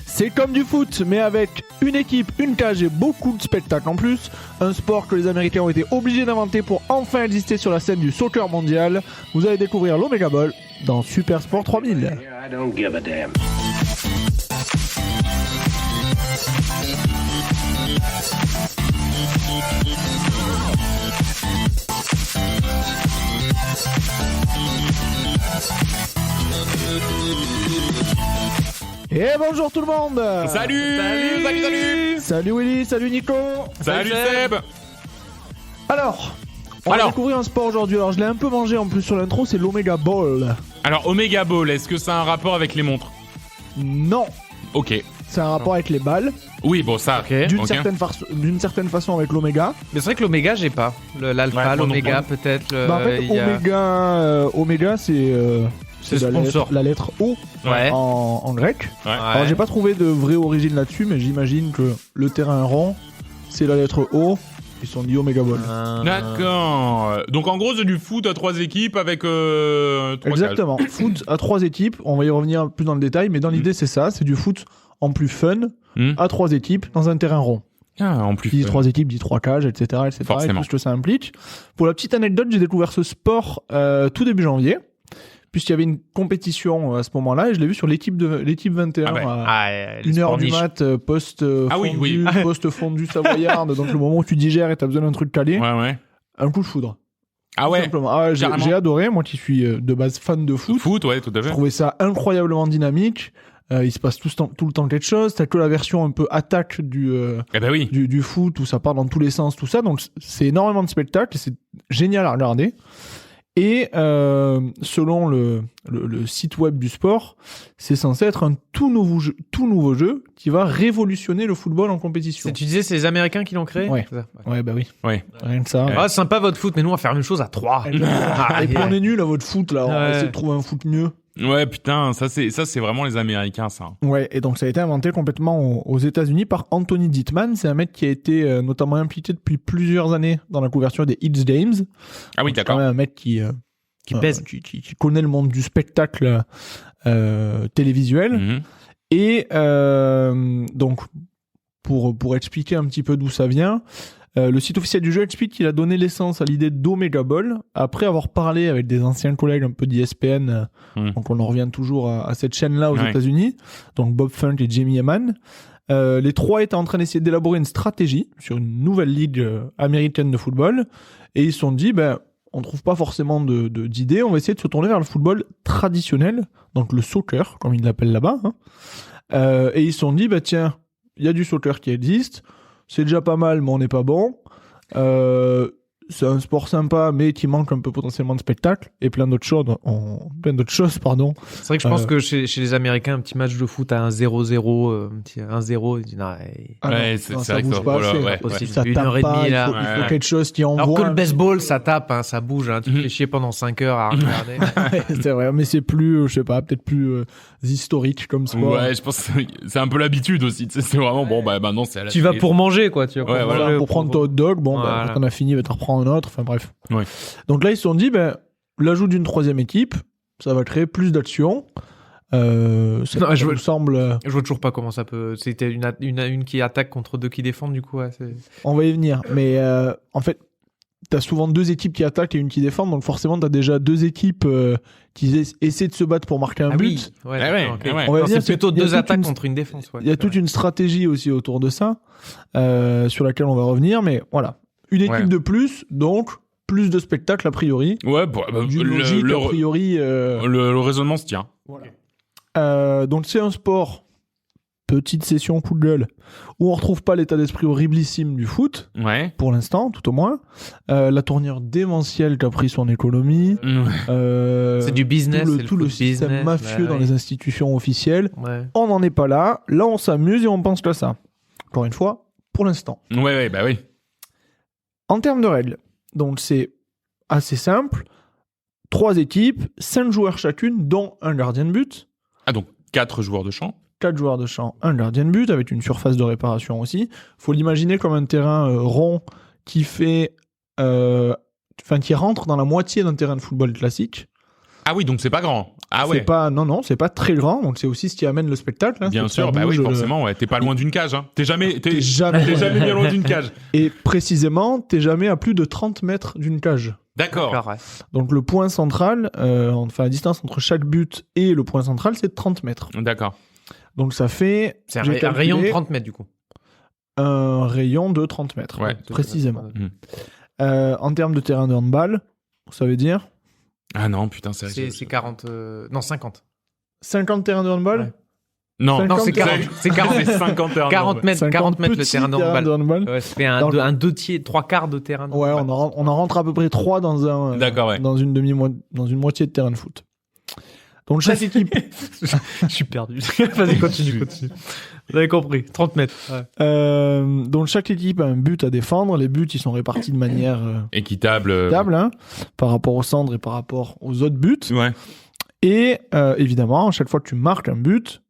C'est comme du foot, mais avec une équipe, une cage et beaucoup de spectacles en plus. Un sport que les Américains ont été obligés d'inventer pour enfin exister sur la scène du soccer mondial. Vous allez découvrir l'Omega Ball dans Super Sport 3000. I don't give a damn. Et bonjour tout le monde. Salut. Salut Willy, salut Nico. Salut Seb. Alors, on va découvrir un sport aujourd'hui. Alors je l'ai un peu mangé en plus sur l'intro, c'est l'Omega Ball. Alors Omega Ball, est-ce que ça a un rapport avec les montres? Non, Ok. c'est un rapport avec les balles, Oui, bon ça. Ok. d'une Ok. certaine façon avec l'Omega. Mais c'est vrai que l'oméga, j'ai pas. L'alpha, Ouais, moi non l'oméga, plus. peut-être. Bah, en fait, il y a- Omega, c'est C'est sponsor. la lettre O Ouais. en grec. Ouais. Alors j'ai pas trouvé de vraie origine là-dessus, mais j'imagine que le terrain rond, c'est la lettre O. Ils se sont dit Omega Ball. D'accord. Donc en gros, c'est du foot à 3 équipes avec 3 Exactement. Foot à 3 équipes. On va y revenir plus dans le détail, mais dans l'idée c'est ça, c'est du foot en plus fun à 3 équipes dans un terrain rond. Ah, en plus. Qui dit 3 équipes dit 3 cages, etc., etc. Forcément. Et tout ce que ça implique. Pour la petite anecdote, j'ai découvert ce sport tout début janvier, puisqu'il y avait une compétition à ce moment-là, et je l'ai vu sur l'équipe 21 Ah ouais. à 1h du mat, post Ah oui, fondu, oui. post fondu savoyarde, donc le moment où tu digères et t'as besoin d'un truc calé, Ouais. un coup de foudre. Ah Tout ouais. simplement. Ah, j'ai Carrément. adoré, moi qui suis de base fan de foot. Foot, ouais, tout à Je fait. trouvais ça incroyablement dynamique. Il se passe tout le temps quelque chose. T'as que la version un peu attaque Eh ben oui. du foot où ça part dans tous les sens, tout ça. Donc c'est énormément de spectacles et c'est génial à regarder. Et selon le site web du sport, c'est censé être un tout nouveau jeu qui va révolutionner le football en compétition. Tu disais, c'est les Américains qui l'ont créé? Ouais. C'est ça. Ouais, bah oui. Ouais. Rien que ça. Ah, sympa votre foot, mais nous, on va faire une chose à 3. Et puis on est nul à votre foot là. On va Ouais. essayer de trouver un foot mieux. Ouais, putain, ça c'est vraiment les Américains, ça. Ouais, et donc ça a été inventé complètement aux États-Unis par Anthony Dittman. C'est un mec qui a été notamment impliqué depuis plusieurs années dans la couverture des It's Games. Ah oui, C'est quand d'accord. même un mec qui pèse. qui connaît le monde du spectacle télévisuel. Mhm. Et donc, pour expliquer un petit peu d'où ça vient, le site officiel du jeu explique qu'il a donné naissance à l'idée d'Omega Ball après avoir parlé avec des anciens collègues un peu d'ESPN. Donc on en revient toujours à cette chaîne-là aux Ouais. États-Unis, donc Bob Funk et Jamie Eman. Les trois étaient en train d'essayer d'élaborer une stratégie sur une nouvelle ligue américaine de football, et ils se sont dit, on trouve pas forcément d'idées, on va essayer de se tourner vers le football traditionnel, donc le soccer, comme ils l'appellent là-bas. Et ils se sont dit, tiens, il y a du soccer qui existe, c'est déjà pas mal, mais on n'est pas bon. C'est un sport sympa, mais qui manque un peu potentiellement de spectacle, et plein d'autres choses, pardon. C'est vrai que je pense que chez les Américains, un petit match de foot à 1-0, un petit 1-0, ils disent, non, Ouais, non, c'est ça vrai que bouge ça- pas voilà, assez. ouais, possible. Ça Une tape heure et pas, demie, là. il faut Ouais. quelque chose qui envoie. Alors que le un- baseball, ça tape, hein, ça bouge, hein, tu te fais chier pendant 5 heures à regarder. c'est vrai, mais c'est plus, je sais pas, peut-être plus historique comme sport. Ouais, je pense que c'est un peu l'habitude aussi. Tu sais, c'est vraiment bon. Maintenant, c'est à la Tu vas télé. pour manger, quoi. Tu vas Ouais, pour, voilà. manger, Pour prendre ton hot dog, Voilà. quand on a fini, t'en reprends un autre, enfin bref. Ouais. Donc là, ils se sont dit, l'ajout d'une troisième équipe, ça va créer plus d'action. Ça Non, ça je nous veux- semble... Je vois toujours pas comment ça peut. C'était une qui attaque contre 2 qui défendent, du coup. Ouais, On va y venir. Mais en fait, t'as souvent 2 équipes qui attaquent et une qui défend, donc forcément, t'as déjà 2 équipes qui essaient de se battre pour marquer un but. Ouais, Ah ouais, d'accord, ok. ah ouais. On va Non, venir, c'est plutôt il y a 2 toute attaques une- contre une défense. Ouais, Il y a toute une stratégie aussi autour de ça, sur laquelle on va revenir, mais voilà. Une équipe Ouais. de plus, donc plus de spectacles a priori. Ouais, D'une logique a priori. le raisonnement se tient. Donc c'est un sport, petite session coup de gueule, où on retrouve pas l'état d'esprit horriblissime du foot, Ouais. pour l'instant, tout au moins. La tournure démentielle qu'a pris son économie. C'est du business. c'est Tout le foot système business, mafieux ouais, dans ouais. les institutions officielles. Ouais. On n'en est pas là. Là, on s'amuse et on pense qu'à ça. Encore une fois, pour l'instant. Ouais, bah oui. En termes de règles, donc c'est assez simple. 3 équipes, 5 joueurs chacune, dont un gardien de but. Ah, donc 4 joueurs de champ. 4 joueurs de champ, un gardien de but, avec une surface de réparation aussi. Faut l'imaginer comme un terrain rond qui fait... qui rentre dans la moitié d'un terrain de football classique. Ah oui, donc c'est pas grand. Ah ouais. C'est pas très grand, donc c'est aussi ce qui amène le spectacle. Hein, Bien c'est que sûr, ça bouge, forcément, ouais. T'es pas loin d'une cage, hein. T'es jamais jamais bien loin d'une cage. Et précisément, t'es jamais à plus de 30 mètres d'une cage. D'accord. Ouais. Donc le point central, enfin la distance entre chaque but et le point central, c'est de 30 mètres. D'accord. Donc ça fait... C'est j'ai un rayon de calculé, 30 mètres, du coup. un rayon de 30 mètres, Ouais. précisément. Mm. En termes de terrain de handball, ça veut dire Ah non, putain, c'est... C'est 40... Non, 50. 50 terrains de handball. Ouais. Non, 50, Non, c'est 40. C'est 40. C'est 50 heures. 40 mètres, 40 mètres le petits terrain de terrains handball. Ouais, ça fait un deux tiers, 3/4 de terrain de Ouais, handball. on en rentre à peu près 3 dans un D'accord, ouais. dans une moitié de terrain de foot. Donc chaque équipe Je suis perdu. Vas-y, continue. Vous avez compris. 30 mètres. Ouais. donc chaque équipe a un but à défendre, les buts ils sont répartis de manière Équitable. équitable hein, par rapport au centre et par rapport aux autres buts Ouais. et évidemment, à chaque fois que tu marques un but,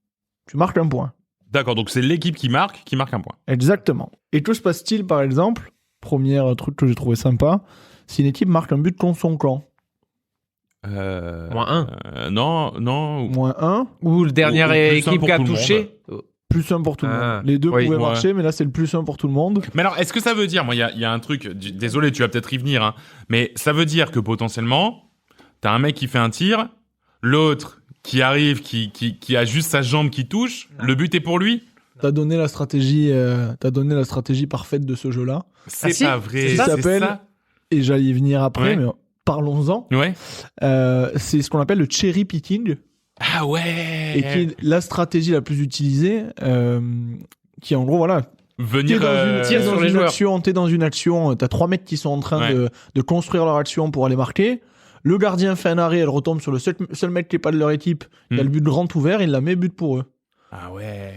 tu marques un point. D'accord, donc c'est l'équipe qui marque un point. Exactement. Et que se passe-t-il par exemple, premier truc que j'ai trouvé sympa, si une équipe marque un but contre son camp, Moins 1. Non. moins 1, Ou le dernière Ou plus un équipe pour qui a tout le touché. plus 1 pour tout le Ah, monde. Les deux oui, pouvaient ouais. marcher, mais là c'est le plus 1 pour tout le monde. Mais alors, est-ce que ça veut dire, moi, il y a un truc, désolé, tu vas peut-être y venir, hein, mais ça veut dire que potentiellement, t'as un mec qui fait un tir, l'autre qui arrive, qui a juste sa jambe qui touche, le but est pour lui? T'as donné la stratégie parfaite de ce jeu-là. C'est si, pas vrai. c'est ça, s'appelle- ça Et j'allais y venir après, Ouais. mais parlons-en. Ouais. C'est ce qu'on appelle le cherry picking, Ah ouais. et qui est la stratégie la plus utilisée, qui est en gros, voilà, Venir Tire sur les joueurs. t'es dans une action, t'as 3 mecs qui sont en train Ouais. de construire leur action pour aller marquer. Le gardien fait un arrêt, elle retombe sur le seul mec qui est pas de leur équipe. Il y a le but grand ouvert, il la met but pour eux. Ah ouais.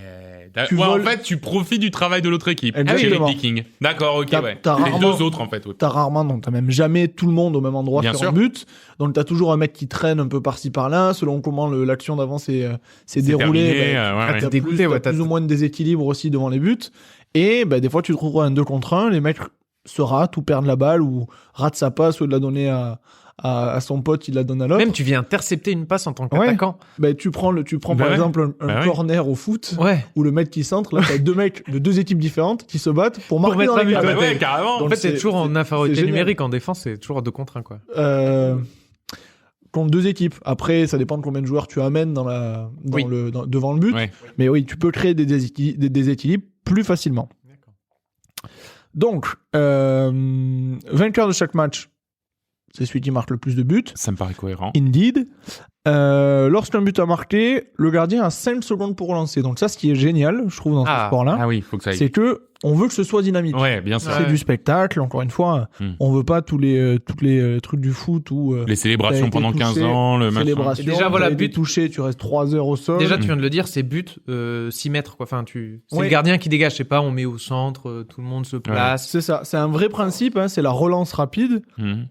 Tu Ouais, voles- en fait, tu profites du travail de l'autre équipe. Exactement. Cherry picking. D'accord, ok, T'as- ouais. t'as Les rarement- deux autres, en fait. Ouais. T'as rarement, donc t'as même jamais tout le monde au même endroit Bien sur sûr. un but. Donc t'as toujours un mec qui traîne un peu par-ci par-là, selon comment l'action d'avant s'est déroulée. terminé, bah, ouais, ouais. t'as dégoûté, ouais, t'as plus ou moins de déséquilibre aussi devant les buts. Et bah, des fois, tu te retrouves à un 2 contre 1, les mecs se ratent ou perdent la balle ou ratent sa passe ou de la donner à son pote, il la donne à l'autre. Même tu viens intercepter une passe en tant qu'attaquant. Bah, tu prends Bah par ouais. exemple un Bah ouais. corner au foot Ouais. où le mec qui centre, là, t'as 2 mecs de 2 équipes différentes qui se battent pour marquer mettre dans un les but. Ah cages. bah ouais, carrément. En Donc fait, c'est toujours en c'est infériorité génial. numérique. En défense, c'est toujours à 2 contre 1, quoi. Contre 2 équipes. Après, ça dépend de combien de joueurs tu amènes Oui. devant le but. Ouais. Mais oui, tu peux créer des déséquilibres plus facilement. Donc, vainqueur de chaque match, c'est celui qui marque le plus de buts. Ça me paraît cohérent. Indeed. Lorsqu'un but a marqué, le gardien a 5 secondes pour relancer. Donc ça, ce qui est génial, je trouve, dans ce sport-là, Ah oui, faut que ça aille. c'est que on veut que ce soit dynamique. Ouais, bien sûr. C'est Ouais. du spectacle, encore une fois. On veut pas toutes les trucs du foot où Les célébrations T'as été pendant 15 touché, ans, le machin. célébration. Et déjà, voilà, t'as été but. touché, tu restes 3 heures au sol. Déjà, tu viens de le dire, c'est but 6 mètres, quoi. Enfin, c'est Ouais. le gardien qui dégage. C'est pas, on met au centre, tout le monde se place. C'est ça, c'est un vrai principe, hein, c'est la relance rapide. Mhm.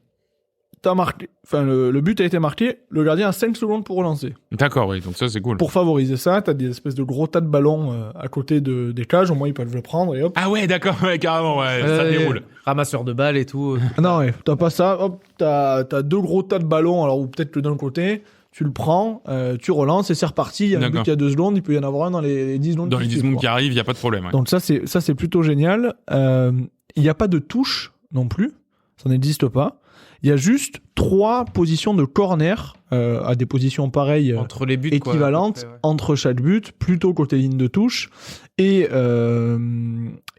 T'as marqué, enfin le but a été marqué, le gardien a 5 secondes pour relancer. D'accord, oui, donc ça c'est cool. Pour favoriser ça, t'as des espèces de gros tas de ballons à côté des cages, au moins ils peuvent le prendre et hop. Ah ouais, d'accord, ouais, carrément, ouais, ça déroule. Ramasseur de balles et tout. Ah non, ouais, t'as pas ça, hop, t'as 2 gros tas de ballons, alors ou peut-être que d'un côté, tu le prends, tu relances et c'est reparti. Il y a un D'accord. but qui a 2 secondes, il peut y en avoir un dans les 10 secondes. Dans qui les 10 suivent, secondes quoi. qui arrivent, il n'y a pas de problème. Ouais. Donc ça c'est plutôt génial. Il n'y a pas de touche non plus, ça n'existe pas. Il y a juste 3 positions de corner à des positions pareilles, Entre les buts, quoi, équivalentes à peu près, ouais. entre chaque but, plutôt côté ligne de touche. Et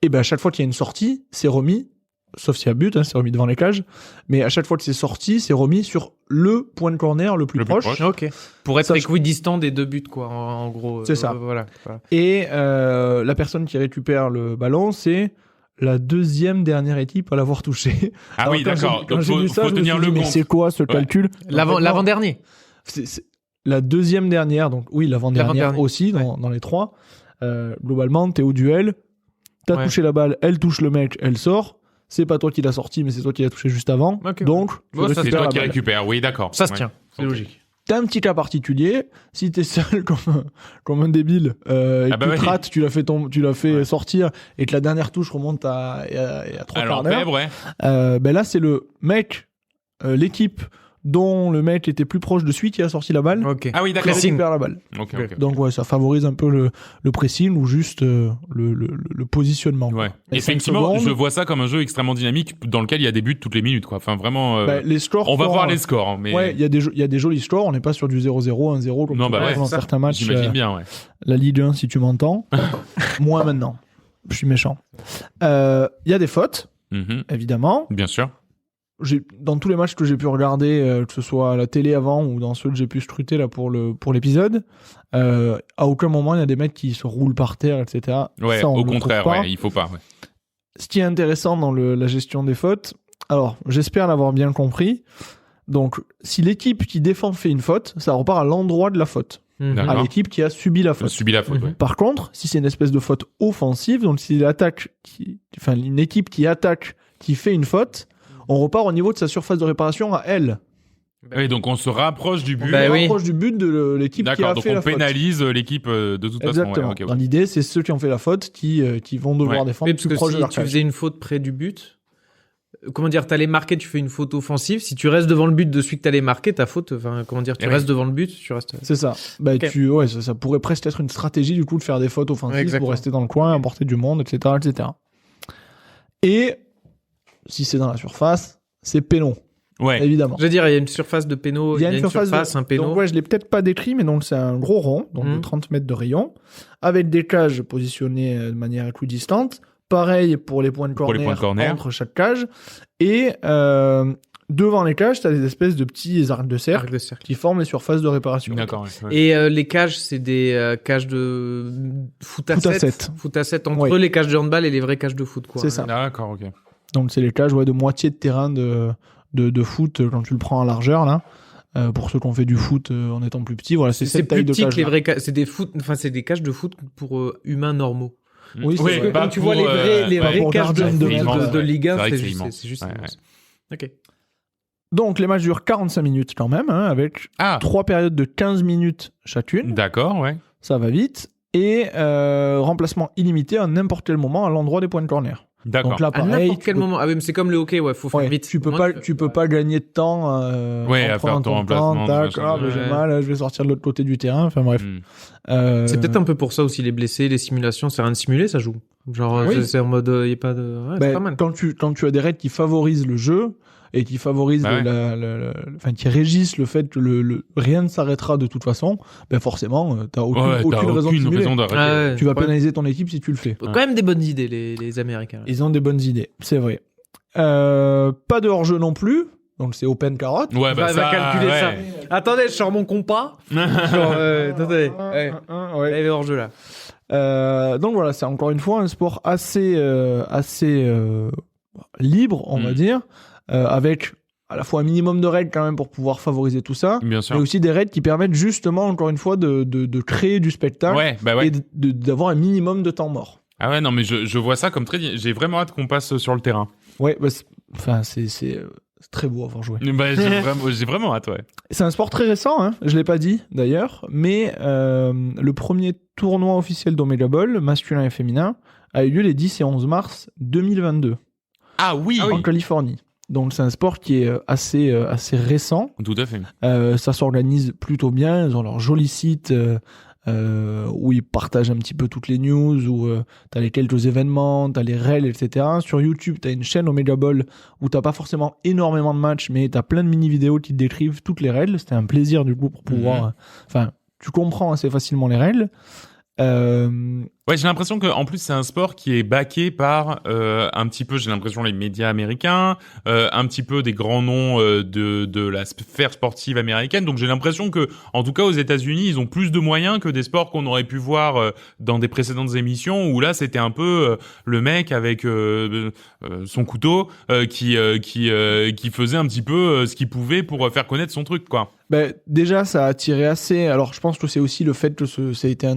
ben à chaque fois qu'il y a une sortie, c'est remis, sauf s'il y a but, hein, c'est remis devant les cages. Mais à chaque fois que c'est sorti, c'est remis sur le point de corner le plus Le plus proche. proche. Ok. Pour être Ça, équidistant des 2 buts, quoi, en gros. C'est ça. Voilà. Et la personne qui récupère le ballon, c'est la 2e dernière équipe à l'avoir touché. Ah Alors, oui, quand d'accord. j'ai- quand Donc j'ai vu ça, faut je me tenir suis dit, le mais compte. c'est quoi ce calcul? En fait, non, L'avant-dernier. c'est la 2e dernière, donc oui, l'avant-dernière L'avant-dernier. aussi dans les 3. Globalement, t'es au duel, t'as Ouais. touché la balle, elle touche le mec, elle sort. C'est pas toi qui l'as sorti, mais c'est toi qui l'as touché juste avant. Ok, Donc, tu Bon, ça, C'est récupères toi la qui balle. récupères, oui, d'accord. Ça se Ouais. tient. C'est Ok. logique. T'as un petit cas particulier. Si t'es seul comme un débile et Ah bah que oui. tu te rates, tu l'as fait sortir et que la dernière touche remonte à 3 Alors, quarts d'heure. ouais. Ben là, c'est le mec, l'équipe dont le mec était plus proche de celui qui a sorti la balle. Ok. Ah oui, Qui d'accord. récupère la balle. Ok. Donc ouais, ça favorise un peu le pressing ou juste le positionnement. Ouais. Et 5 Effectivement, secondes. je vois ça comme un jeu extrêmement dynamique dans lequel il y a des buts toutes les minutes, quoi. Enfin, vraiment. Bah, les scores. On va sont, voir les scores, hein, mais. Ouais, il y a des jolis scores. On n'est pas sur du 0-0, 1-0 comme Non, tu bah vois ouais, dans c'est ça. certains matchs. J'imagine bien, ouais. La Ligue 1, si tu m'entends. Moi maintenant. Je suis méchant. Il y a des fautes, Mhm. évidemment. Bien sûr. Dans tous les matchs que j'ai pu regarder, que ce soit à la télé avant ou dans ceux que j'ai pu scruter là pour l'épisode, à aucun moment il y a des mecs qui se roulent par terre, etc. Ouais, Ça, on au le contraire, trouve pas. ouais, il faut pas, ouais. Ce qui est intéressant dans la gestion des fautes, alors j'espère l'avoir bien compris. Donc, si l'équipe qui défend fait une faute, ça repart à l'endroit de la faute, Mhm. D'accord. à l'équipe qui a subi la faute. Subit la faute, Mhm. ouais. Par contre, si c'est une espèce de faute offensive, donc si une équipe qui attaque, qui fait une faute, on repart au niveau de sa surface de réparation à elle. Oui, donc on se rapproche du but. Bah On oui. rapproche du but de l'équipe qui a D'accord, donc fait on la faute. pénalise l'équipe de toute Exactement. façon. Ouais, ok, Dans l'idée, c'est ceux qui ont fait la faute qui vont devoir Ouais. défendre Oui, parce plus que proche de si leur tu cage. faisais une faute près du but, comment dire, t'allais marquer, tu fais une faute offensive. Si tu restes devant le but de celui que t'allais marquer, ta faute, enfin, comment dire, tu Eh restes oui. devant le but, tu restes. C'est ça. Bah, Ok. ouais, ça pourrait presque être une stratégie du coup de faire des fautes offensives Exactement. pour rester dans le coin, apporter du monde, etc., etc. Et si c'est dans la surface, c'est pénon, Ouais. évidemment. Je veux dire, il y a une surface de péno, il y a une surface, un péno. Donc ouais, je l'ai peut-être pas décrit, mais donc c'est un gros rond, donc de 30 mètres de rayon, avec des cages positionnées de manière équidistante. Pareil pour les points de Pour les corner, points de corner. entre chaque cage. Et devant les cages, tu as des espèces de petits arcs de cercle Arc de cercle. qui forment les surfaces de réparation. D'accord. Ouais. Et les cages, c'est des cages de foot à Foot à 7. sept. Foot à 7 entre Ouais. les cages de handball et les vraies cages de foot, quoi. C'est ça. D'accord, ok. Donc c'est les cages de moitié de terrain de foot quand tu le prends en largeur là. Pour ceux qui ont fait du foot en étant plus petit, voilà, c'est C'est cette taille plus de petit que cage. les vraies cages. C'est des foot, enfin, c'est des cages de foot pour humains normaux. Oui, c'est Ouais, vrai. pas Quand tu pour, vois les vraies pour cages de gardien foot de de, mètres, de Ligue 1, C'est vrai que c'est c'est juste, immense. c'est juste Ouais, immense. Ok. Donc les matchs durent 45 minutes quand même, hein, avec Ah, 3 périodes de 15 minutes chacune. d'accord, ouais. Ça va vite. Et remplacement illimité à n'importe quel moment à l'endroit des points de corner. D'accord. Donc là, À pareil, n'importe quel moment. Ah oui, mais c'est comme le hockey, ouais, faut faire vite. tu peux Au moins, pas, tu peux pas gagner de temps. Ouais, en à prenant faire ton ton remplacement, temps, tac, machin, ah, bah, ouais. j'ai mal, je vais sortir de l'autre côté du terrain. Enfin bref. Hmm. C'est peut-être un peu pour ça aussi les blessés, les simulations, c'est rien de simulé, ça joue. Genre, Oui. c'est en mode, y a pas de. Ouais, Ben, c'est pas mal. quand tu as des règles qui favorisent le jeu et qui favorisent Bah ouais. enfin qui régissent le fait que rien ne s'arrêtera de toute façon, ben forcément t'as aucune, Ouais, t'as aucune raison de simuler. d'arrêter. Ah ouais. Tu vas Ouais. pénaliser ton équipe si tu le fais. Quand même des bonnes idées, les Américains. là. Ils ont des bonnes idées, c'est vrai. Pas de hors-jeu non plus, donc c'est open carotte. Ouais, bah Va ça, calculer ouais. ça. Attendez, je sors mon compas. Genre, attendez. Ouais. Ouais. Elle est hors jeu là. Donc voilà, c'est encore une fois un sport assez libre, on va dire, avec à la fois un minimum de règles quand même pour pouvoir favoriser tout ça, Bien mais sûr. aussi des règles qui permettent justement encore une fois de créer du spectacle Ouais, bah ouais. et d'avoir un minimum de temps mort. Ah ouais, non, mais je vois ça comme très. J'ai vraiment hâte qu'on passe sur le terrain. Ouais, bah, c'est très beau à voir jouer. Bah, j'ai vraiment hâte, ouais. C'est un sport très récent, hein, je l'ai pas dit d'ailleurs, mais le premier tournoi officiel d'Omega Ball, masculin et féminin, a eu lieu les 10 et 11 mars 2022 Ah oui, en Californie. Donc c'est un sport qui est assez récent. Tout à fait. Ça s'organise plutôt bien. Ils ont leur joli site où ils partagent un petit peu toutes les news, où t'as les quelques événements, t'as les règles, etc. Sur YouTube, t'as une chaîne Omega Ball où t'as pas forcément énormément de matchs, mais t'as plein de mini-vidéos qui te décrivent toutes les règles. C'était un plaisir du coup pour pouvoir... Enfin, tu comprends assez facilement les règles. Ouais, j'ai l'impression que en plus c'est un sport qui est backé par un petit peu, j'ai l'impression, les médias américains, un petit peu des grands noms de la sphère sportive américaine. Donc j'ai l'impression que, en tout cas aux États-Unis, ils ont plus de moyens que des sports qu'on aurait pu voir dans des précédentes émissions où là c'était un peu le mec avec son couteau qui faisait un petit peu ce qu'il pouvait pour faire connaître son truc, quoi. Ben, déjà, ça a attiré assez. Alors, je pense que c'est aussi le fait que ça a été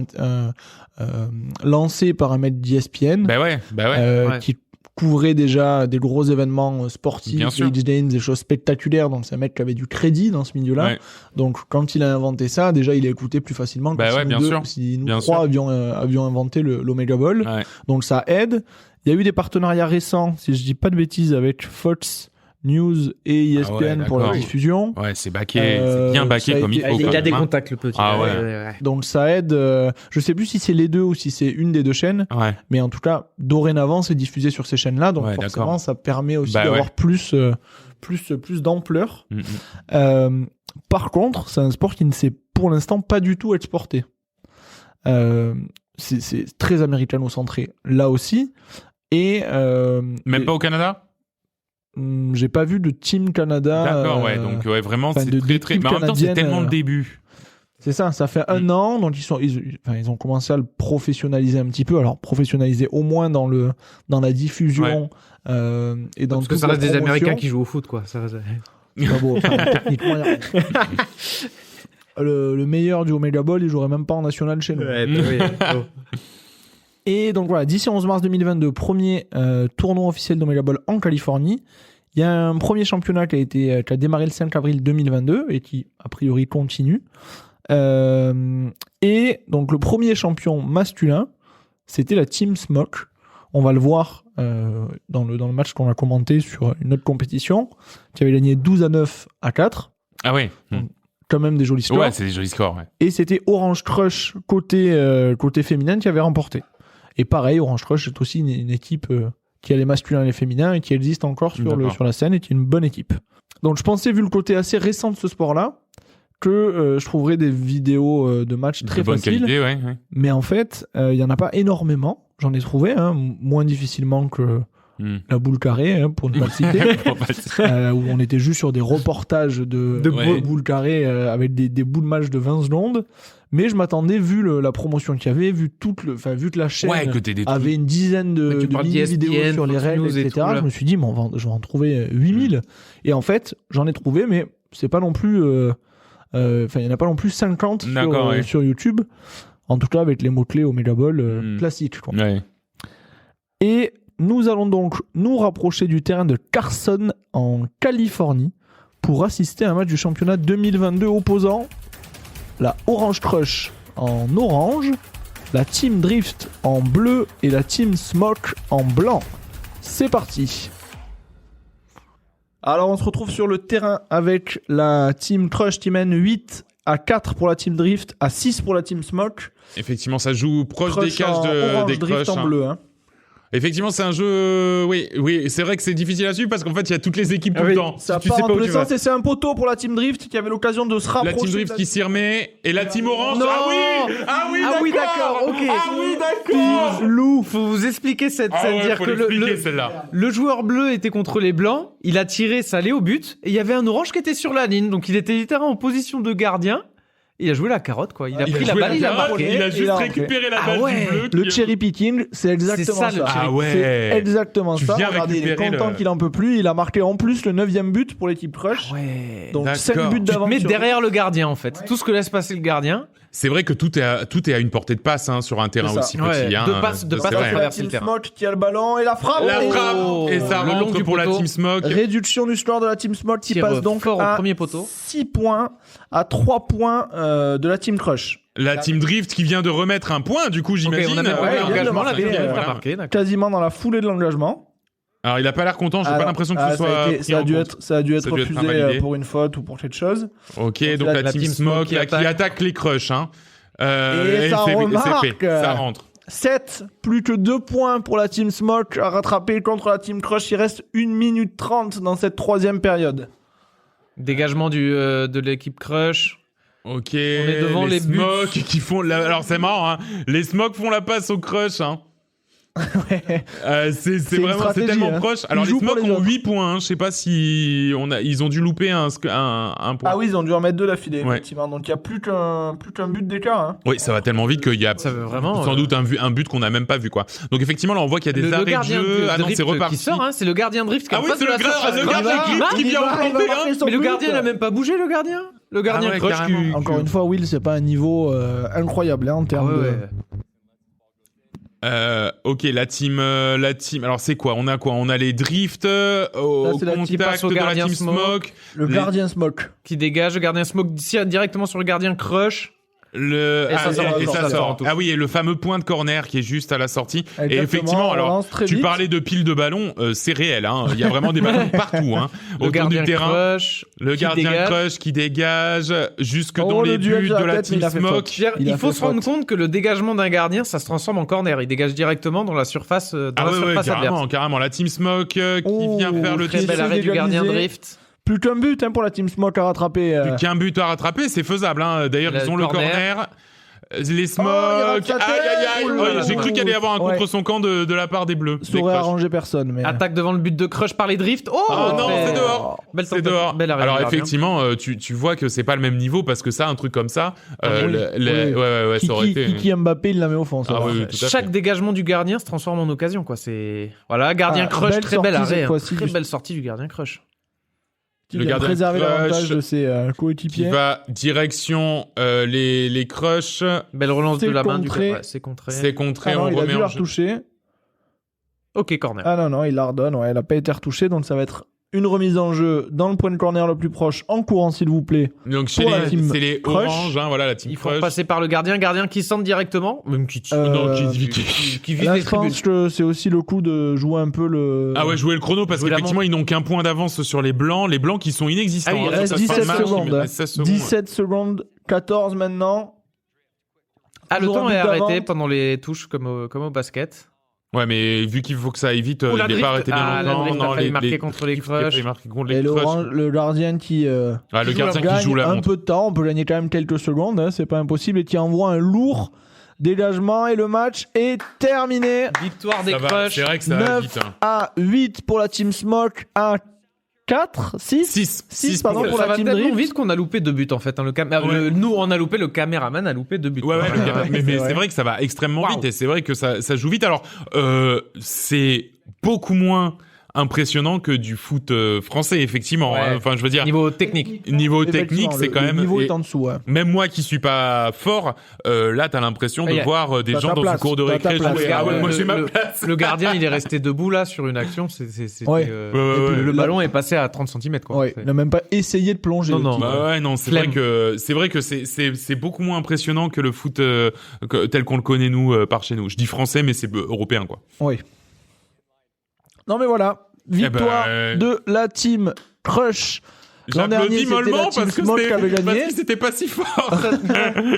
lancé par un mec d'ESPN Bah ouais. Ouais. qui couvrait déjà des gros événements sportifs, Bien sûr. les X-Games, des choses spectaculaires. Donc, c'est un mec qui avait du crédit dans ce milieu-là. Ouais. Donc, quand il a inventé ça, déjà, il est écouté plus facilement que Bah si ouais, nous bien deux, sûr. si nous Bien trois sûr. avions inventé l'Omega Ball. Ouais. Donc, ça aide. Il y a eu des partenariats récents, si je dis pas de bêtises, avec Fox News et ESPN pour la d'accord. diffusion. Ouais, c'est baqué, c'est bien ça baqué a comme il été- faut. Il quand a des même, hein. contacts, le petit. Ah ouais. Donc ça aide. Je sais plus si c'est les deux ou si c'est une des deux chaînes, Ouais. mais en tout cas, dorénavant, c'est diffusé sur ces chaînes-là. Donc Ouais, forcément, d'accord. ça permet aussi Bah d'avoir ouais. plus d'ampleur. Mm. Par contre, c'est un sport qui ne s'est pour l'instant pas du tout exporté. C'est très américano-centré là aussi. Et Même pas au Canada? j'ai pas vu de Team Canada. D'accord, ouais. Donc, ouais, vraiment, enfin, c'est de- très, de très. type Mais en même temps, c'est canadienne, tellement le début. C'est ça fait un an, donc ils ont commencé à le professionnaliser un petit peu. Alors professionnaliser au moins dans la diffusion et dans Parce que toute ça la reste des promotion. Américains qui jouent au foot, quoi. Ça reste... Pas beau, enfin, techniquement, y a rien. Le meilleur du Omega Ball, il jouerait même pas en national chez nous. Et donc voilà, d'ici 11 mars 2022, premier tournoi officiel d'Omega Ball en Californie. Il y a un premier championnat qui a démarré le 5 avril 2022 et qui, a priori, continue. Et donc le premier champion masculin, c'était la Team Smoke. On va le voir dans le match qu'on a commenté sur une autre compétition, qui avait gagné 12-9 à 4. Ah ouais. Quand même des jolis scores. Ouais, c'est des jolis scores, ouais. Et c'était Orange Crush côté féminin qui avait remporté. Et pareil, Orange Crush est aussi une équipe qui a les masculins et les féminins et qui existe encore sur la scène et qui est une bonne équipe. Donc je pensais, vu le côté assez récent de ce sport-là, que je trouverais des vidéos de matchs très De bonne faciles. qualité, ouais. Mais en fait, il n'y en a pas énormément. J'en ai trouvé, moins difficilement que la boule carrée, pour ne pas le citer. Où on était juste sur des reportages de boules carrées avec des bouts de match de 20 secondes. Mais je m'attendais, vu la promotion qu'il y avait, vu que la chaîne avait une dizaine de mini-vidéos sur les règles, etc. Je me suis dit, je vais en trouver 8000. Et en fait, j'en ai trouvé, mais c'est pas non plus... il n'y en a pas non plus 50 sur YouTube. En tout cas, avec les mots-clés Omega Ball classiques. Quoi. Ouais. Et nous allons donc nous rapprocher du terrain de Carson, en Californie, pour assister à un match du championnat 2022 opposant la Orange Crush en orange, la Team Drift en bleu et la Team Smoke en blanc. C'est parti. Alors on se retrouve sur le terrain avec la Team Crush qui mène 8 à 4 pour la Team Drift, à 6 pour la Team Smoke. Effectivement, ça joue proche Crush des cages des Drift Crush. en bleu. Hein. Effectivement, c'est un jeu. Oui, c'est vrai que c'est difficile à suivre parce qu'en fait, il y a toutes les équipes tout le temps. Ça part dans tous les sens et c'est un poteau pour la Team Drift qui avait l'occasion de se rapprocher. La Team Drift qui s'y remet et la Team Orange. Non. Ah oui, d'accord. Ok. Ah oui, d'accord. Lou, faut vous expliquer cette scène. Faut que l'expliquer, celle-là. le joueur bleu était contre les blancs, il a tiré, ça allait au but, et il y avait un orange qui était sur la ligne, donc il était littéralement en position de gardien. Il a joué la carotte, quoi. Il a pris la balle, il a marqué. Il a juste récupéré la balle du bleu. Le cherry picking, c'est exactement ça. Ah ouais. C'est exactement Tu ça. viens Regardez, il est récupérer content qu'il en peut plus. Il a marqué en plus le 9e but pour l'équipe Crush. Ouais. Donc D'accord. 5 buts Tu te d'avance. mets sur- derrière le gardien, en fait. Tout ce que laisse passer le gardien. C'est vrai que tout est à une portée de passe sur un terrain C'est ça. aussi Ouais, petit. deux passes c'est à vrai. travers. La Team Smoke qui a le ballon et la frappe. La Et- frappe et ça le long rentre du pour la poteau. Team Smoke. Réduction du score de la Team Smoke qui Tire passe donc fort au à premier poteau. 6 points à 3 points de la Team Crush. La Team Drift qui vient de remettre un point, du coup, Ok, j'imagine. on a même pas Ouais, vu il vient de l'engagement, la marquer, Team Drift a voilà. marqué, d'accord. Quasiment dans la foulée de l'engagement. Alors, il a pas l'air content, j'ai pas Alors, l'impression que ce soit. ça a dû être refusé invalidé. pour une faute ou pour quelque chose. Ok, Donc, donc la Team Smoke là, qui attaque les Crush. Et ça remarque. Ça rentre. 7, plus que 2 points pour la Team Smoke à rattraper contre la Team Crush. Il reste 1 minute 30 dans cette 3e période. Dégagement de l'équipe Crush. Ok. On est devant les buts. Smokes qui font. Alors c'est marrant, hein. Les Smokes font la passe au Crush. Ouais. C'est une vraiment, c'est stratégie, tellement hein. proche. Alors Ils les jouent pour Smokes les ont autres. 8 points. Je sais pas si ils ont dû louper un point. Ah oui, ils ont dû en mettre 2 d'affilée, Ouais. effectivement. Donc il n'y a plus qu'un but d'écart. Hein. Oui, ça va tellement vite qu'il y a Ça veut vraiment. sans doute un but qu'on n'a même pas vu, quoi. Donc effectivement, là, on voit qu'il y a des arrêts de gardien jeu. Ah non, Drift c'est reparti. qui sort, hein, c'est le gardien Drift qui est Ah en oui, face c'est de le la surface. gardien Drift qui vient en planter un. Mais le gardien n'a même pas bougé, le gardien. Le gardien Ah ouais, Crush carrément. qui. Encore une fois, Will, c'est pas un niveau incroyable en termes de... Ok, la team. Alors c'est quoi? On a les drifts au c'est la team qui passe contact au de la gardien team Smoke. Smoke. Le gardien Smoke. Qui dégage, le gardien Smoke directement sur le gardien Crush. Et ça sort. tout. Ah oui, et le fameux point de corner qui est juste à la sortie. Exactement, Et effectivement, on alors lance très tu vite. parlais de piles de ballons, c'est réel. Hein. Il y a vraiment des ballons partout, hein, Le autour gardien du terrain. crush, Le qui gardien dégage. crush qui dégage jusque Oh, dans le les duel buts de la de la tête, mais team il a fait Smoke. faute. Je veux dire, Il a il faut fait se rendre faute. compte que le dégagement d'un gardien, ça se transforme en corner. Il dégage directement dans la surface, surface adverse. Carrément. La team Smoke qui vient faire le Très Qui bel essaie arrêt du gardien d'égaliser. drift. Plus qu'un but pour la Team Smoke à rattraper. Plus qu'un but à rattraper, c'est faisable. Hein. D'ailleurs, Le ils ont le corner. corner. Les Smoke. Oh, il rate sa tête. Aïe. Ouh là Ouais, là j'ai là. cru qu'il allait y avoir un Ouais. contre son camp de la part des Bleus. Ça Des aurait Crush. arrangé personne. Mais... Attaque devant le but de crush par les drifts. Oh, Ah non, très- c'est dehors. Belle C'est dehors. Bel arrêt Alors du gardien. effectivement, tu vois que c'est pas le même niveau parce que ça, un truc comme ça, oui, oui. ouais, ça aurait été. Kiki Mbappé, il la met au fond. ça Ah va. oui, tout à fait. Chaque dégagement du gardien se transforme en occasion, quoi. C'est voilà, gardien Ah, crush, belle très bel sortie cette arrêt, hein. fois-ci Très du- belle sortie du gardien crush. Qui Le vient gardien préserver crush, l'avantage de ses Qui coéquipiers. va direction les crushs. Belle relance C'est de la main du contré. ouais, c'est contré. C'est contré, Ah non, on il a remet dû en la jeu. retoucher. Ok, corner. Ah non, il la redonne. Ouais, elle a pas été retouchée, donc ça va être une remise en jeu dans le point de corner le plus proche, en courant s'il vous plaît. Donc chez Pour la les, team c'est les Crush. oranges, hein, voilà la team Il faut crush. passer par le gardien qui centre directement, même qui Euh, qui vise Là, les je tribunes. pense que c'est aussi le coup de jouer un peu le. Ah ouais, jouer le chrono parce Jouer la qu'effectivement ils n'ont qu'un point d'avance sur les blancs qui sont inexistants. Ah oui, il hein, reste sur cette fin de 17 match, secondes. il reste 16 secondes. 17 secondes, 14 maintenant. Ah, le toujours temps un est but arrêté d'avance. pendant les touches comme au basket. Ouais, mais vu qu'il faut que ça aille vite, Ou il la n'est drift. pas arrêté bien Ah, la longtemps. drift a failli marquer contre les il a failli crushs. marquer contre Et les crushs. le gardien qui Ah, le qui joue gardien gagne qui joue la un montre. peu de temps, on peut gagner quand même quelques secondes, hein, c'est pas impossible, et qui envoie un lourd dégagement et le match est terminé. Victoire des Ça va, crushs. c'est vrai que ça va 9 vite. Hein. à 8 pour la Team Smoke, à 4, 6 6 pardon, pour Ça la va Team tellement Drift. vite qu'on a loupé 2 buts en fait. Hein. Ouais. Nous on a loupé, le caméraman a loupé 2 buts. Ouais, quoi. mais c'est c'est vrai. vrai que ça va extrêmement Waouh. vite et c'est vrai que ça joue vite. Alors, c'est beaucoup moins impressionnant que du foot français, effectivement. Ouais. Hein. Enfin, je veux dire, Niveau technique. niveau technique, Effectivement, c'est le- quand le même... niveau et est en dessous, ouais. même moi qui suis pas fort, là, t'as l'impression de Et voir des t'as gens ta dans une place, cour de t'as ta récré place. jouer. Ah ouais, moi j'ai ma le, place. le gardien il est resté debout là sur une action. C'était, Ouais. Ouais, et ouais, puis le ouais. ballon est passé à 30 cm quoi. Ouais, C'est- il n'a même pas essayé de plonger. Non, le non. type. Bah ouais, non, c'est Flemme. vrai que c'est beaucoup moins impressionnant que le foot tel qu'on le connaît nous par chez nous. Je dis français, mais c'est européen quoi. Oui. Non mais voilà, victoire ben, de la Team Crush. L'an dernier, J'applaudis c'était la mollement Team parce que Smoke qui avait parce gagné. que c'était pas si fort.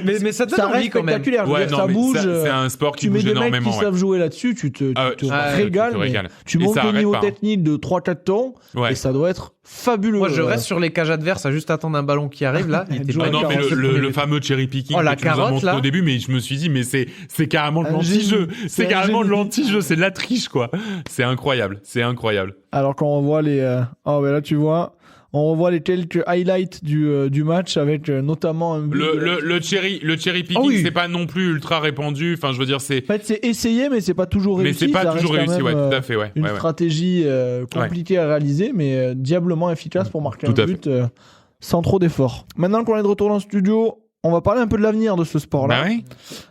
mais ça donne Ça envie reste quand même. spectaculaire, je veux Ouais, dire, non, ça mais bouge. c'est un sport qui Tu mets bouge des mecs énormément. qui ouais. savent jouer là-dessus, tu te Ah ouais, tu te régales, tu te mais régales. tu Et montes ça le arrête niveau pas, hein. technique de 3-4 tons Ouais. et ça doit être fabuleux. Moi je reste sur les cages adverses à juste attendre un ballon qui arrive là. Il était Joue Ah à non, mais 47 le fameux cherry picking Oh, la que tu nous as carotte, montré là. au début, mais je me suis dit, mais c'est carrément de Un l'anti-jeu. génie. C'est C'est un carrément de génie. l'anti-jeu, c'est de la triche, quoi. C'est incroyable, c'est incroyable. Alors quand on voit les... Oh ben là tu vois, on revoit les quelques highlights du match avec notamment un but de la- Le cherry picking, Ah oui. c'est pas non plus ultra répandu. Enfin, je veux dire, c'est... En fait, c'est essayé, mais c'est pas toujours Mais réussi. c'est pas Ça toujours reste quand réussi, même, ouais, tout à fait, ouais. Une ouais, ouais. stratégie compliquée à réaliser, mais diablement efficace pour marquer Tout un à but sans trop d'efforts. Maintenant qu'on est de retour dans le studio, on va parler un peu de l'avenir de ce sport-là. Bah ouais.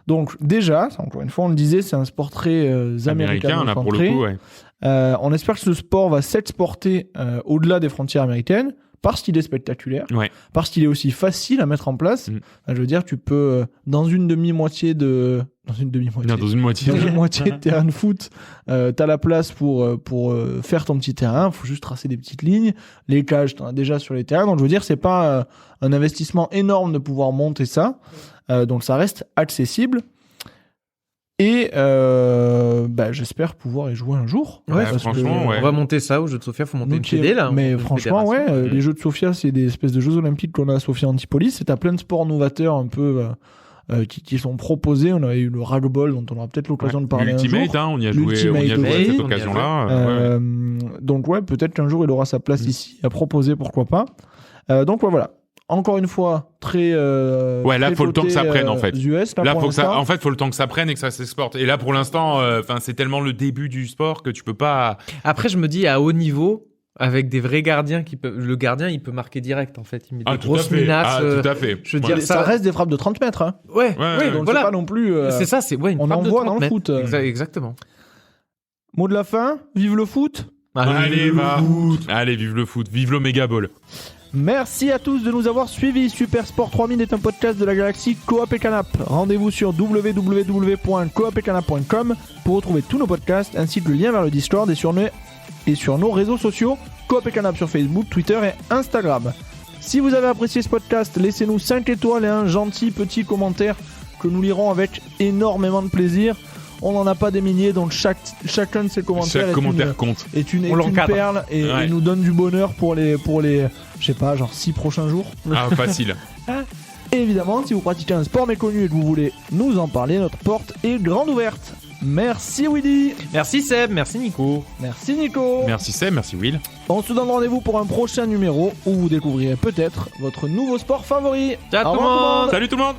Donc déjà, encore une fois, on le disait, c'est un sport très Américain, là, pour le coup, ouais. On espère que ce sport va s'exporter au-delà des frontières américaines parce qu'il est spectaculaire, Ouais. parce qu'il est aussi facile à mettre en place. Mm. Je veux dire, tu peux, dans une demi-moitié de... Dans une demi-moitié. Non, dans une moitié. Dans une moitié de terrain de foot, t'as la place pour faire ton petit terrain. Faut juste tracer des petites lignes. Les cages, t'en as déjà sur les terrains. Donc je veux dire, c'est pas un investissement énorme de pouvoir monter ça. Donc ça reste accessible. Et j'espère pouvoir y jouer un jour. Ouais, Parce franchement, que, ouais. On va monter ça au jeu de Sofia, faut monter nous une qui- fédé là. Mais une franchement, ouais, fédération. les Jeux de Sofia, c'est des espèces de Jeux Olympiques qu'on a à Sofia Antipolis. Et t'as plein de sports novateurs un peu qui sont proposés. On avait eu le ragdoll dont on aura peut-être l'occasion de parler un jour. L'Ultimate, hein, on y a joué L'Ultimate à aussi. cette On y a occasion-là. ouais. Donc ouais, peut-être qu'un jour il aura sa place ici à proposer, pourquoi pas. Donc ouais, voilà. Encore une fois, très. Ouais, là, très faut le temps que ça côté, prenne, en fait. US, Là, pour faut que ça, l'instant. en fait, faut le temps que ça prenne et que ça s'exporte. Et là, pour l'instant, c'est tellement le début du sport que tu peux pas. Après, je me dis à haut niveau, avec des vrais gardiens qui peuvent. Le gardien, il peut marquer direct en fait. Il met des grosses menaces. tout à fait. je veux Ouais. dire, Ça reste des frappes de 30 mètres. Hein. Ouais, Ouais, Donc voilà. c'est pas non plus. C'est ça, c'est ouais, une on frappe en de voit 30 dans le mètres. foot. Exactement. Mot de la fin. Vive le foot. Allez, va. Allez, vive le foot. Vive l'Omega Ball. Merci à tous de nous avoir suivis. Super Sport 3000 est un podcast de la galaxie Coop et Canap. Rendez-vous sur www.coopetcanap.com pour retrouver tous nos podcasts ainsi que le lien vers le Discord et sur nos réseaux sociaux Coop et Canap sur Facebook, Twitter et Instagram. Si vous avez apprécié ce podcast, laissez-nous 5 étoiles et un gentil petit commentaire que nous lirons avec énormément de plaisir. On n'en a pas des milliers, donc chacun de ces commentaires Chaque commentaire compte. est une l'encadre. perle et nous donne du bonheur pour les je sais pas, genre 6 prochains jours. Ah, facile. Et évidemment, si vous pratiquez un sport méconnu et que vous voulez nous en parler, notre porte est grande ouverte. Merci Willy. Merci Seb, merci Nico. Merci Nico. Merci Seb, merci Will. On se donne rendez-vous pour un prochain numéro où vous découvrirez peut-être votre nouveau sport favori. Ciao Au tout le revoir monde. Salut tout le monde.